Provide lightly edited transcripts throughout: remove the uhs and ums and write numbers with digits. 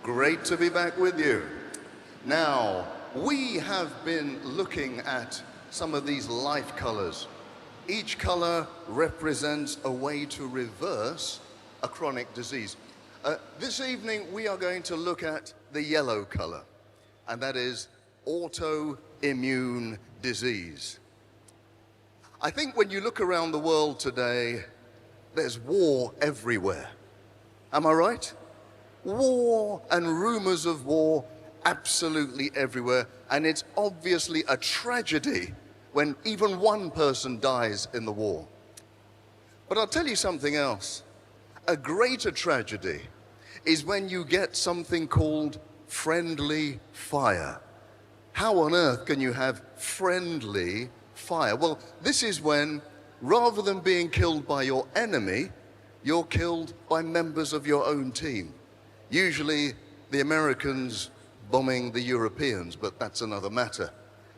Great to be back with you. Now, we have been looking at some of these life colors. Each color represents a way to reverse a chronic disease. This evening, we are going to look at the yellow color, and that is autoimmune disease. I think when you look around the world today, there's war everywhere. Am I right? War and rumors of war absolutely everywhere. And it's obviously a tragedy when even one person dies in the war. But I'll tell you something else. A greater tragedy is when you get something called friendly fire. How on earth can you have friendly fire? Well, this is when, rather than being killed by your enemy, you're killed by members of your own team. Usually the Americans bombing the Europeans, but that's another matter.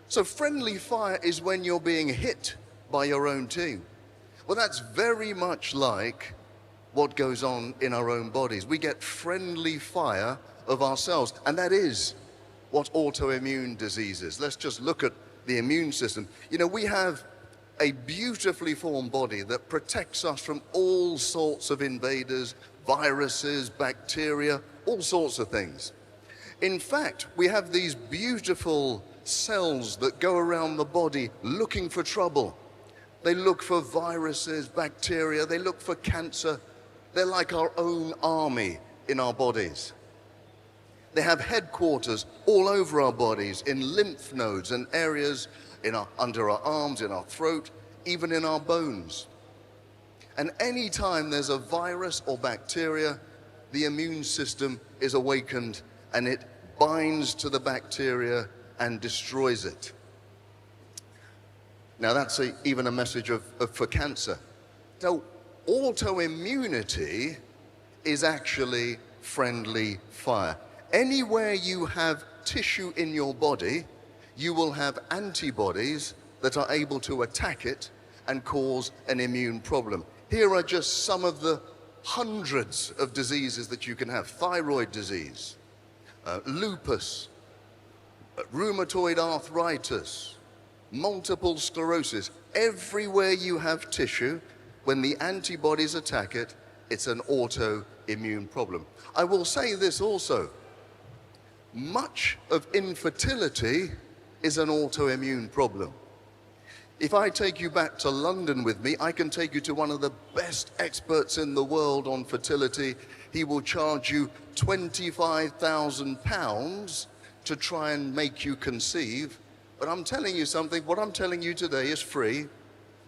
So friendly fire is when you're being hit by your own team. Well, that's very much like what goes on in our own bodies. We get friendly fire of ourselves, and that is what autoimmune disease is. Let's just look at the immune system. You know, we have a beautifully formed body that protects us from all sorts of invaders, viruses, bacteria, all sorts of things. In fact, we have these beautiful cells that go around the body looking for trouble. They look for viruses, bacteria, they look for cancer. They're like our own army in our bodies. They have headquarters all over our bodies, in lymph nodes and areas under our arms, in our throat, even in our bones. And any time there's a virus or bacteria, the immune system is awakened and it binds to the bacteria and destroys it. Now that's even a message for cancer. So autoimmunity is actually friendly fire. Anywhere you have tissue in your body, you will have antibodies that are able to attack it and cause an immune problem. Here are just some of the hundreds of diseases that you can have. Thyroid disease, lupus, rheumatoid arthritis, multiple sclerosis. Everywhere you have tissue, when the antibodies attack it, it's an autoimmune problem. I will say this also. Much of infertility is an autoimmune problem. If I take you back to London with me, I can take you to one of the best experts in the world on fertility. He will charge you £25,000 to try and make you conceive. But I'm telling you something, what I'm telling you today is free.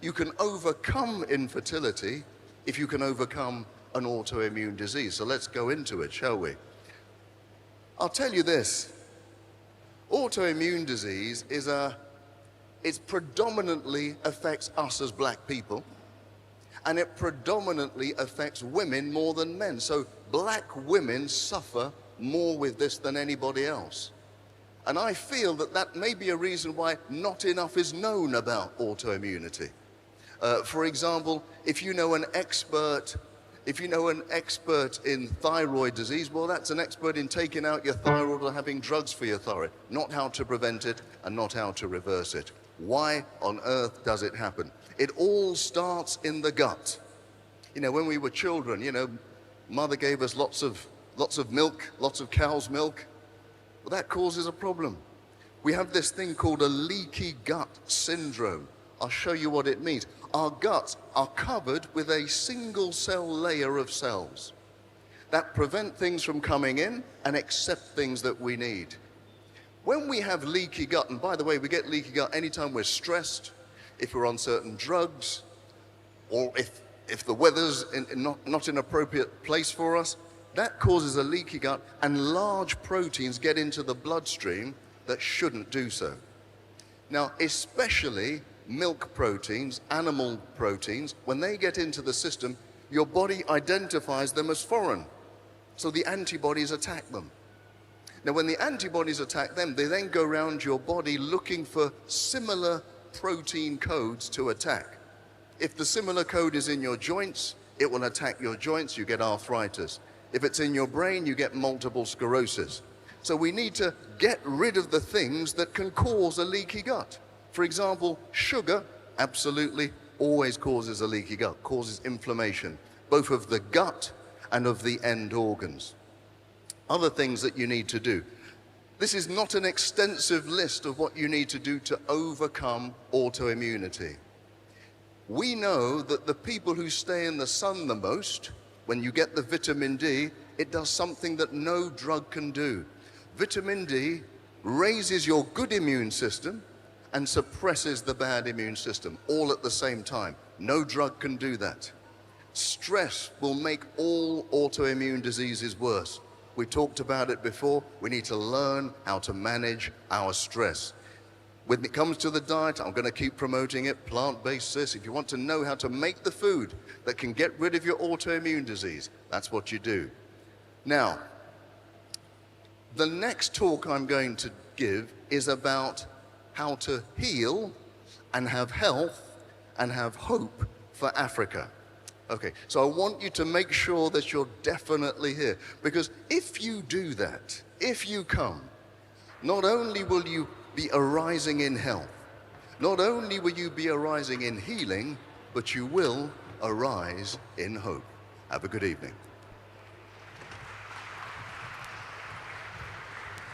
You can overcome infertility if you can overcome an autoimmune disease. So let's go into it, shall we? I'll tell you this. Autoimmune disease it predominantly affects us as black people, and it predominantly affects women more than men. So black women suffer more with this than anybody else. And I feel that may be a reason why not enough is known about autoimmunity. For example, if you know an expert in thyroid disease, well, that's an expert in taking out your thyroid or having drugs for your thyroid, not how to prevent it and not how to reverse it. Why on earth does it happen? It all starts in the gut. You know, when we were children, you know, mother gave us lots of milk, lots of cow's milk. Well, that causes a problem. We have this thing called a leaky gut syndrome. I'll show you what it means. Our guts are covered with a single cell layer of cells that prevent things from coming in and accept things that we need. When we have leaky gut, and by the way, we get leaky gut anytime we're stressed, if we're on certain drugs, or if the weather's not an appropriate place for us, that causes a leaky gut, and large proteins get into the bloodstream that shouldn't do so. Now, especially milk proteins, animal proteins, when they get into the system, your body identifies them as foreign. So the antibodies attack them. Now, when the antibodies attack them, they then go around your body looking for similar protein codes to attack. If the similar code is in your joints, it will attack your joints, you get arthritis. If it's in your brain, you get multiple sclerosis. So we need to get rid of the things that can cause a leaky gut. For example, sugar absolutely always causes a leaky gut, causes inflammation, both of the gut and of the end organs. Other things that you need to do. This is not an extensive list of what you need to do to overcome autoimmunity. We know that the people who stay in the sun the most, when you get the vitamin D, it does something that no drug can do. Vitamin D raises your good immune system and suppresses the bad immune system, all at the same time. No drug can do that. Stress will make all autoimmune diseases worse. We talked about it before. We need to learn how to manage our stress. When it comes to the diet, I'm going to keep promoting it, plant-based this. If you want to know how to make the food that can get rid of your autoimmune disease, that's what you do. Now, the next talk I'm going to give is about how to heal and have health and have hope for Africa. Okay, so I want you to make sure that you're definitely here, because if you do that, if you come, not only will you be arising in health, not only will you be arising in healing, but you will arise in hope. Have a good evening.